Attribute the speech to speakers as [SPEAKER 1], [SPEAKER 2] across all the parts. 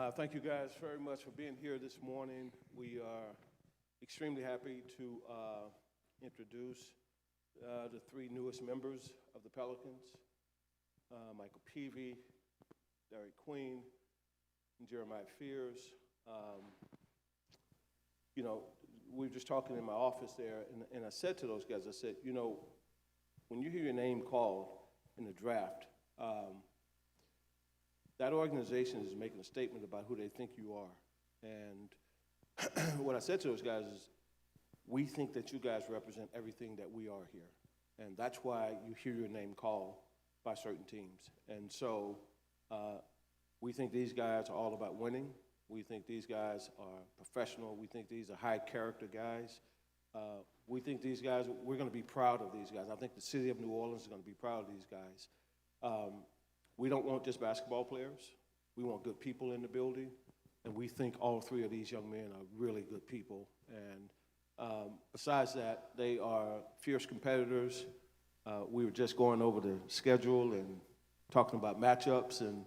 [SPEAKER 1] Thank you guys very much for being here this morning. We are extremely happy to introduce the three newest members of the Pelicans, Micah Peavy, Derik Queen, and Jeremiah Fears. You know, we were just talking in my office there, and I said to those guys, I said, you know, when you hear your name called in the draft, that organization is making a statement about who they think you are. And what I said to those guys is, we think that you guys represent everything that we are here. And that's why you hear your name called by certain teams. And so we think these guys are all about winning. We think these guys are professional. We think these are high character guys. We think these guys, we're going to be proud of these guys. I think the city of New Orleans is going to be proud of these guys. We don't want just basketball players. We want good people in the building. And we think all three of these young men are really good people. And besides that, they are fierce competitors. We were just going over the schedule and talking about matchups and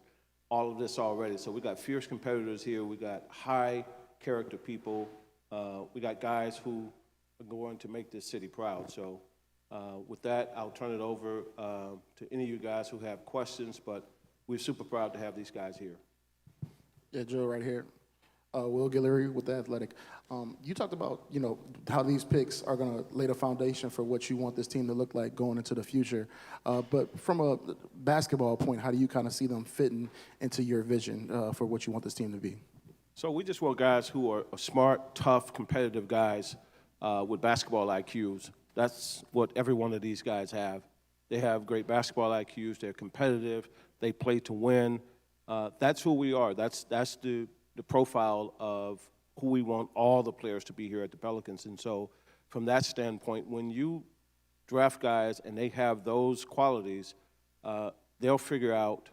[SPEAKER 1] all of this already. So we got fierce competitors here. We got high character people. We got guys who are going to make this city proud. So with that, I'll turn it over to any of you guys who have questions, but we're super proud to have these guys here.
[SPEAKER 2] Yeah, Joe, right here. Will Guillory with The Athletic. You talked about, you know, how these picks are going to lay the foundation for what you want this team to look like going into the future. But from a basketball point, how do you kind of see them fitting into your vision for what you want this team to be?
[SPEAKER 1] So we just want guys who are smart, tough, competitive guys with basketball IQs. That's what every one of these guys have. They have great basketball IQs. They're competitive. They play to win. That's who we are. That's the profile of who we want all the players to be here at the Pelicans. And so from that standpoint, when you draft guys and they have those qualities, they'll figure out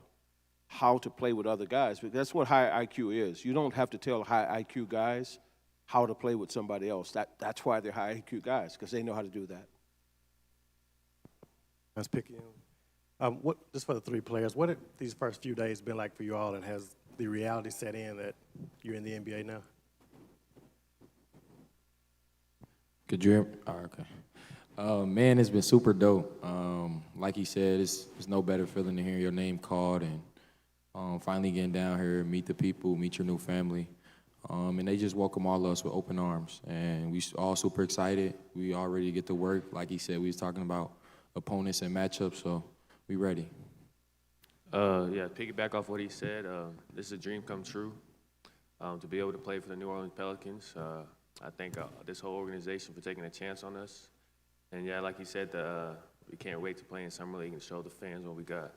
[SPEAKER 1] how to play with other guys. But that's what high IQ is. You don't have to tell high IQ guys how to play with somebody else. That's why they're high IQ guys, because they know how to do that.
[SPEAKER 3] Let's pick you. Just for the three players, what have these first few days been like for you all, and has the reality set in that you're in the NBA now?
[SPEAKER 4] Could you hear me? Oh, okay. Man, it's been super dope. Like he said, it's no better feeling than hearing your name called and finally getting down here, meet the people, meet your new family. And they just welcome all of us with open arms. And we all super excited. We all ready to get to work. Like he said, we was talking about opponents and matchups, so we ready.
[SPEAKER 5] Yeah, piggyback off what he said, this is a dream come true. To be able to play for the New Orleans Pelicans. I thank this whole organization for taking a chance on us. And yeah, like he said, we can't wait to play in Summer League and show the fans what we got.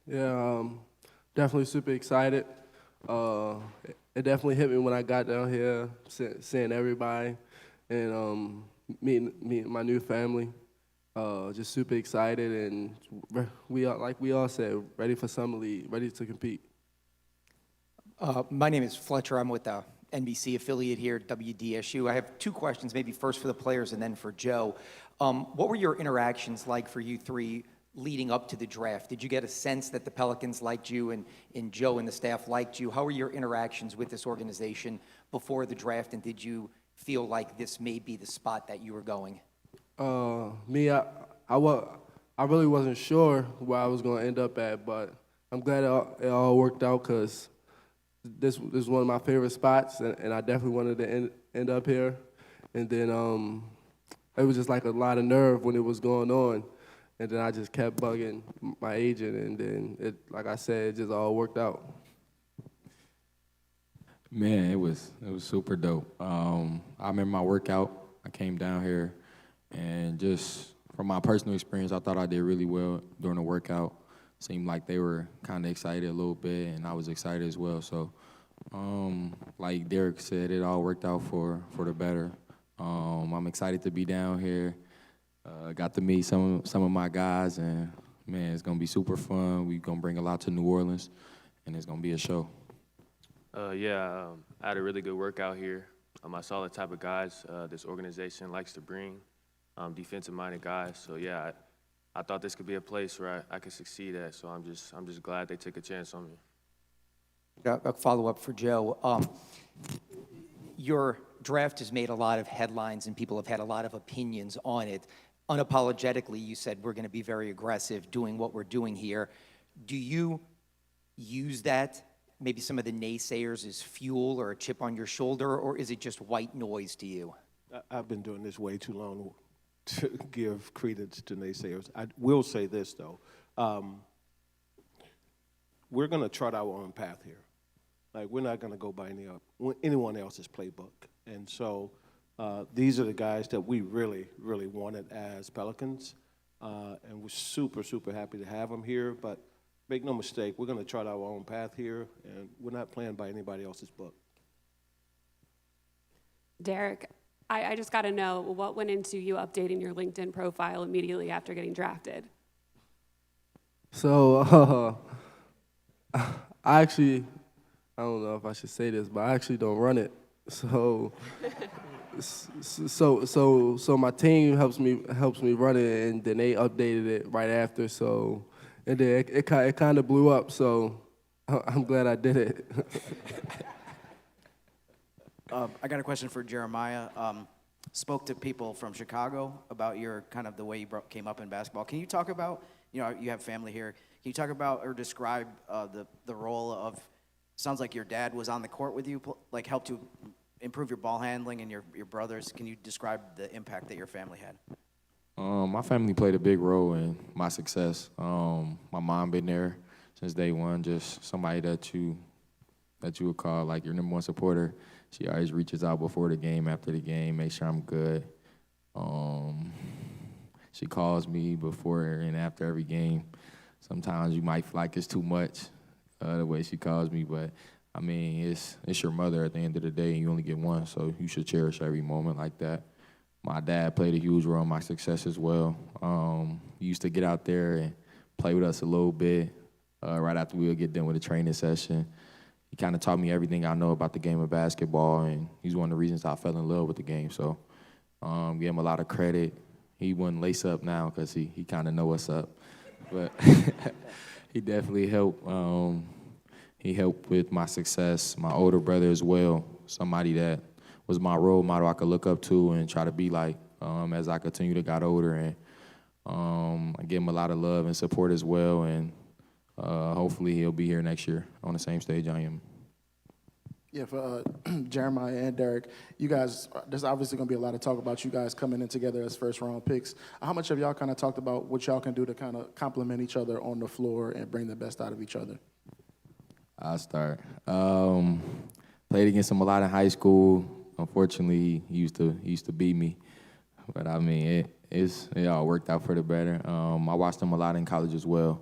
[SPEAKER 6] Yeah, definitely super excited. It definitely hit me when I got down here, seeing everybody and meeting my new family. Just super excited, and we are, like we all said, ready for Summer League, ready to compete.
[SPEAKER 7] My name is Fletcher. I'm with the NBC affiliate here at WDSU. I have two questions, maybe first for the players and then for Joe. What were your interactions like for you three leading up to the draft? Did you get a sense that the Pelicans liked you and Joe and the staff liked you? How were your interactions with this organization before the draft, and did you feel like this may be the spot that you were going?
[SPEAKER 6] I really wasn't sure where I was going to end up at, but I'm glad it all worked out because this is one of my favorite spots, and I definitely wanted to end up here. And then it was just like a lot of nerve when it was going on, and then I just kept bugging my agent, and then, like I said, it just all worked out.
[SPEAKER 4] Man, it was super dope. I remember my workout. I came down here, and just from my personal experience, I thought I did really well during the workout. Seemed like they were kind of excited a little bit, and I was excited as well. So, like Derik said, it all worked out for the better. I'm excited to be down here. Got to meet some of my guys, and man, it's gonna be super fun. We're gonna bring a lot to New Orleans, and it's gonna be a show.
[SPEAKER 5] I had a really good workout here. I saw the type of guys this organization likes to bring, defensive-minded guys. So yeah, I thought this could be a place where I could succeed at. So I'm just glad they took a chance on me.
[SPEAKER 7] A follow-up for Joe. Your draft has made a lot of headlines and people have had a lot of opinions on it. Unapologetically, you said we're going to be very aggressive doing what we're doing here. Do you use that, maybe some of the naysayers, as fuel or a chip on your shoulder, or is it just white noise to you?
[SPEAKER 1] I've been doing this way too long to give credence to naysayers. I will say this, though. We're going to chart our own path here. Like, we're not going to go by anyone else's playbook. And so these are the guys that we really, really wanted as Pelicans. And we're super, super happy to have them here. But make no mistake, we're going to chart our own path here, and we're not playing by anybody else's book.
[SPEAKER 8] Derik, I just got to know what went into you updating your LinkedIn profile immediately after getting drafted.
[SPEAKER 6] So I don't know if I should say this, but I actually don't run it. So my team helps me run it, and then they updated it right after. So and then it kind of blew up. So I'm glad I did it.
[SPEAKER 9] I got a question for Jeremiah. Spoke to people from Chicago about your kind of the way you came up in basketball. Can you talk about, you have family here. Can you talk about or describe the role of, sounds like your dad was on the court with you, like helped you improve your ball handling, and your brothers. Can you describe the impact that your family had?
[SPEAKER 4] My family played a big role in my success. My mom been there since day one, just somebody that you would call like your number one supporter. She always reaches out before the game, after the game, make sure I'm good. She calls me before and after every game. Sometimes you might feel like it's too much, the way she calls me, but I mean, it's your mother at the end of the day, and you only get one, so you should cherish every moment like that. My dad played a huge role in my success as well. He used to get out there and play with us a little bit right after we would get done with a training session. He kind of taught me everything I know about the game of basketball, and he's one of the reasons I fell in love with the game. So give him a lot of credit. He wouldn't lace up now because he kind of know what's up. But he definitely helped. He helped with my success. My older brother as well, somebody that was my role model I could look up to and try to be like as I continue to get older. And I give him a lot of love and support as well. And hopefully he'll be here next year on the same stage I am.
[SPEAKER 2] Yeah, for Jeremiah and Derik, you guys, there's obviously going to be a lot of talk about you guys coming in together as first-round picks. How much have y'all kind of talked about what y'all can do to kind of complement each other on the floor and bring the best out of each other?
[SPEAKER 4] I'll start. Played against him a lot in high school. Unfortunately, he used to beat me. But, I mean, it all worked out for the better. I watched him a lot in college as well.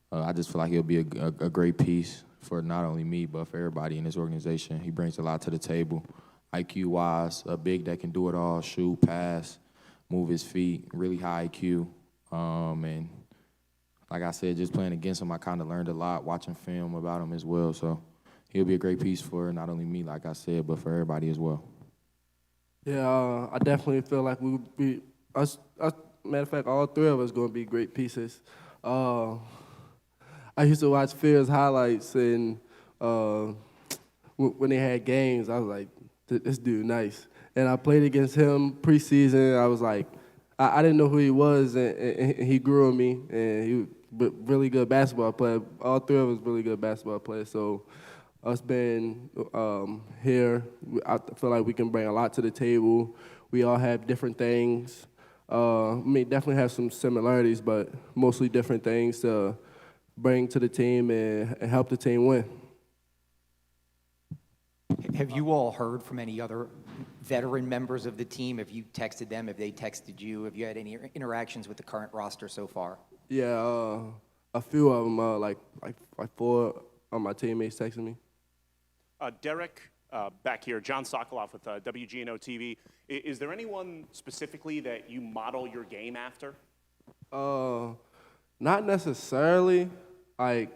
[SPEAKER 4] I just feel like he'll be a great piece for not only me, but for everybody in this organization. He brings a lot to the table, IQ-wise, a big that can do it all, shoot, pass, move his feet, really high IQ. And like I said, just playing against him, I kind of learned a lot, watching film about him as well. So he'll be a great piece for not only me, like I said, but for everybody as well.
[SPEAKER 6] Yeah, I definitely feel like we would be, matter of fact, all three of us going to be great pieces. I used to watch Fear's highlights, and when they had games, I was like, this dude nice. And I played against him preseason. I was like, I didn't know who he was, and he grew on me, and he was a really good basketball player. All three of us really good basketball players. So us being here, I feel like we can bring a lot to the table. We all have different things. I mean, definitely have some similarities, but mostly different things to bring to the team and help the team win.
[SPEAKER 7] Have you all heard from any other veteran members of the team? Have you texted them? Have they texted you? Have you had any interactions with the current roster so far?
[SPEAKER 6] Yeah, a few of them, like 4 of my teammates texted me.
[SPEAKER 10] Derik, back here, John Sokoloff with WGNO TV. Is there anyone specifically that you model your game after?
[SPEAKER 6] Not necessarily. Like,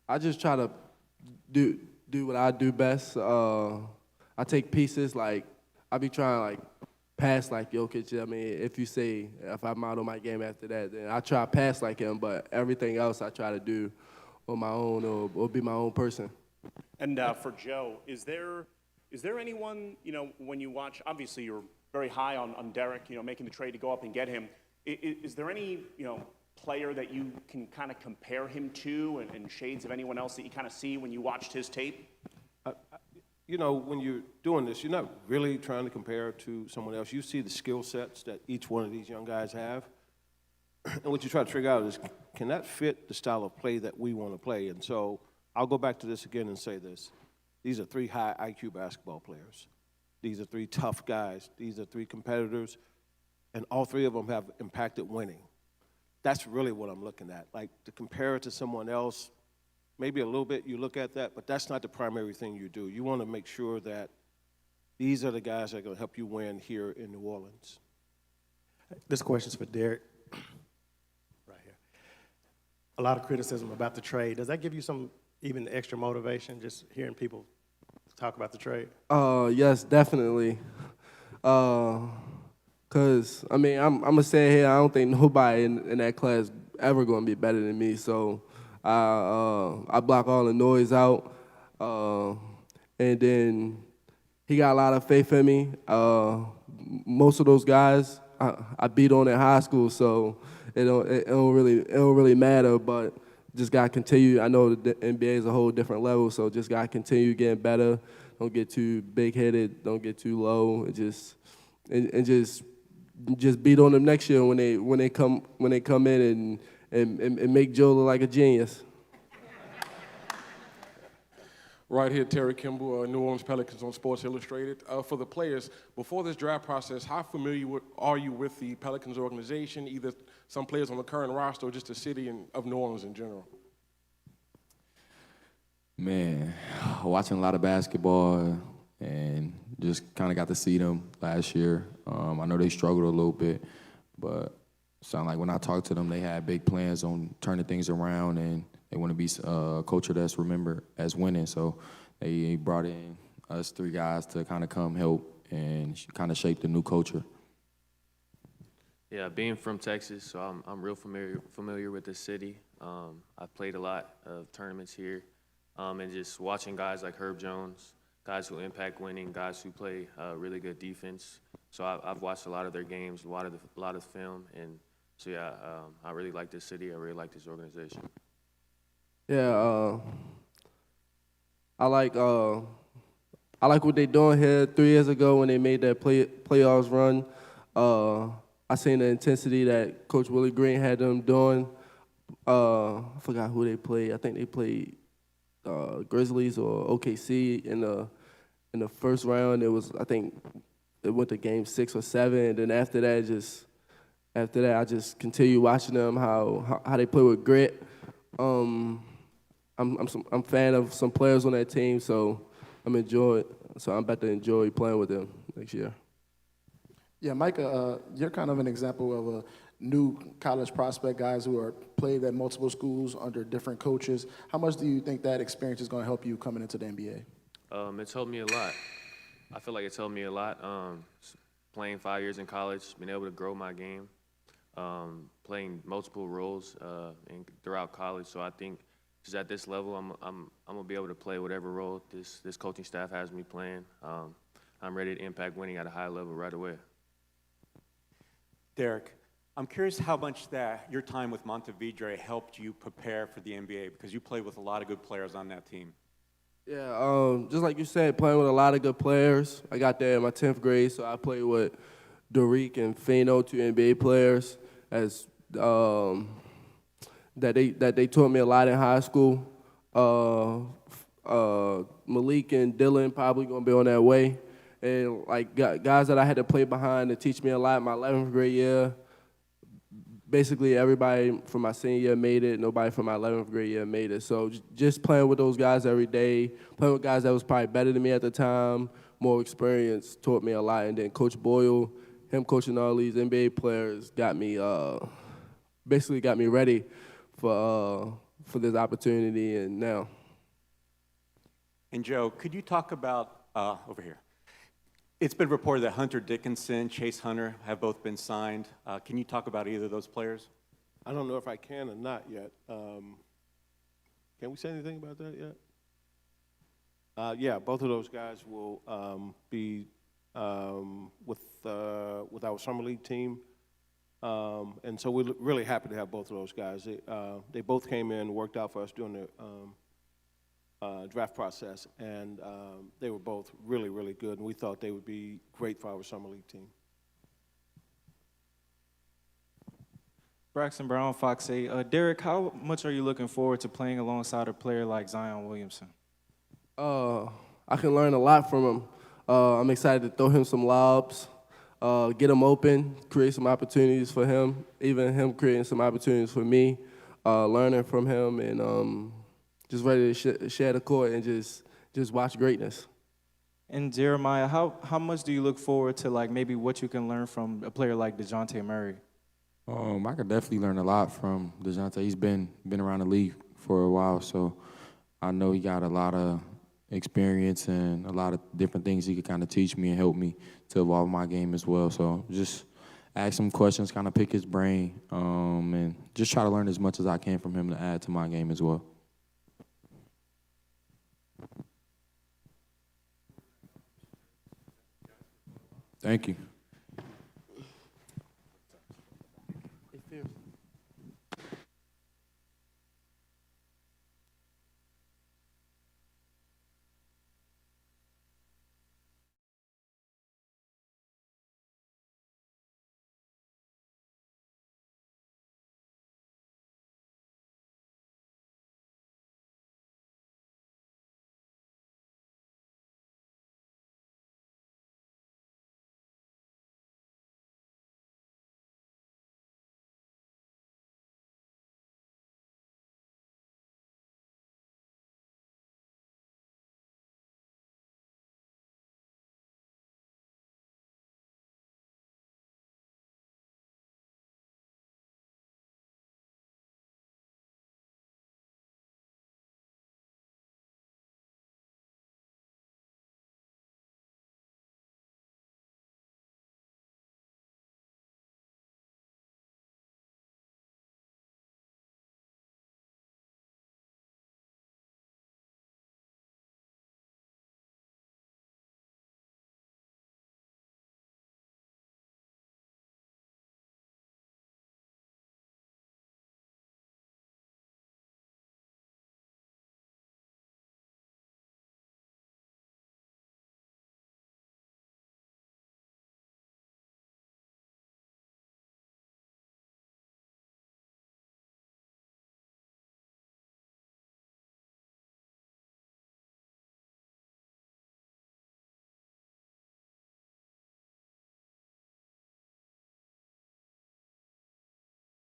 [SPEAKER 6] I just try to do what I do best. I take pieces, like, I be trying to, like, pass like Jokic. I mean, if I model my game after that, then I try to pass like him, but everything else I try to do on my own or be my own person.
[SPEAKER 10] And for Joe, is there anyone, when you watch, obviously you're very high on Derik, making the trade to go up and get him. Is there any, player that you can kind of compare him to and shades of anyone else that you kind of see when you watched his tape?
[SPEAKER 1] When you're doing this, you're not really trying to compare to someone else. You see the skill sets that each one of these young guys have. And what you try to figure out is, can that fit the style of play that we want to play? And so I'll go back to this again and say this. These are 3 high IQ basketball players. These are 3 tough guys. These are 3 competitors. And all 3 of them have impacted winning. That's really what I'm looking at. Like, to compare it to someone else, maybe a little bit you look at that, but that's not the primary thing you do. You want to make sure that these are the guys that are going to help you win here in New Orleans.
[SPEAKER 3] This question's for Derik. Right here. A lot of criticism about the trade. Does that give you some even extra motivation, just hearing people talk about the trade?
[SPEAKER 6] Yes, definitely. Cause I'm gonna say here, I don't think nobody in that class ever gonna be better than me. So I block all the noise out, and then he got a lot of faith in me. Most of those guys I beat on in high school, so it don't really matter. But just gotta continue. I know the NBA is a whole different level, so just gotta continue getting better. Don't get too big-headed. Don't get too low. And just beat on them next year when they come in and make Joe look like a genius.
[SPEAKER 11] Right here, Terry Kimball, New Orleans Pelicans on Sports Illustrated. For the players, before this draft process, how familiar are you with the Pelicans organization, either some players on the current roster or just the city of New Orleans in general?
[SPEAKER 4] Man, watching a lot of basketball and just kind of got to see them last year. I know they struggled a little bit, but it sounded like when I talked to them, they had big plans on turning things around, and they want to be a culture that's remembered as winning. So they brought in us 3 guys to kind of come help and kind of shape the new culture.
[SPEAKER 5] Yeah, being from Texas, so I'm real familiar with the city. I've played a lot of tournaments here, and just watching guys like Herb Jones, guys who impact winning, guys who play really good defense. So I've watched a lot of their games, a lot of film, and so yeah, I really like this city. I really like this organization.
[SPEAKER 6] Yeah, I like what they doing here. 3 years ago when they made that playoffs run, I seen the intensity that Coach Willie Green had them doing. I forgot who they played. I think they played Grizzlies or OKC in the first round. I think it went to game 6 or 7, and then after that I just continue watching them how they play with grit. I'm a fan of some players on that team, so I'm about to enjoy playing with them next year.
[SPEAKER 2] Yeah, Micah, you're kind of an example of a new college prospect, guys who are played at multiple schools under different coaches. How much do you think that experience is going to help you coming into the NBA?
[SPEAKER 5] It's helped me a lot. I feel like it's helped me a lot. Playing 5 years in college, being able to grow my game, playing multiple roles throughout college. So I think just at this level, I'm gonna be able to play whatever role this coaching staff has me playing. I'm ready to impact winning at a high level right away.
[SPEAKER 12] Derik, I'm curious how much your time with Montevideo helped you prepare for the NBA, because you played with a lot of good players on that team.
[SPEAKER 6] Yeah, just like you said, playing with a lot of good players. I got there in my 10th grade, so I played with Derik and Fano, 2 NBA players, that they taught me a lot in high school. Malik and Dylan probably gonna be on that way. And like guys that I had to play behind to teach me a lot in my 11th grade year. Basically everybody from my senior year made it. Nobody from my 11th grade year made it. So just playing with those guys every day, playing with guys that was probably better than me at the time, more experience, taught me a lot. And then Coach Boyle, him coaching all these NBA players, basically got me ready for this opportunity and now.
[SPEAKER 12] And Joe, could you talk about, over here, it's been reported that Hunter Dickinson, Chase Hunter have both been signed. Can you talk about either of those players?
[SPEAKER 1] I don't know if I can or not yet. Can we say anything about that yet? Yeah, both of those guys will be with our summer league team. And so we're really happy to have both of those guys. They both came in, worked out for us during the draft process, and they were both really, really good, and we thought they would be great for our summer league team.
[SPEAKER 13] Braxton Brown, Fox 8. Derik, how much are you looking forward to playing alongside a player like Zion Williamson?
[SPEAKER 6] I can learn a lot from him. I'm excited to throw him some lobs, get him open, create some opportunities for him, even him creating some opportunities for me, learning from him, and just ready to share the court and just watch greatness.
[SPEAKER 13] And Jeremiah, how much do you look forward to, like, maybe what you can learn from a player like DeJounte Murray?
[SPEAKER 4] I could definitely learn a lot from DeJounte. He's been around the league for a while, so I know he got a lot of experience and a lot of different things he could kind of teach me and help me to evolve my game as well. So just ask him questions, kind of pick his brain, and just try to learn as much as I can from him to add to my game as well. Thank you.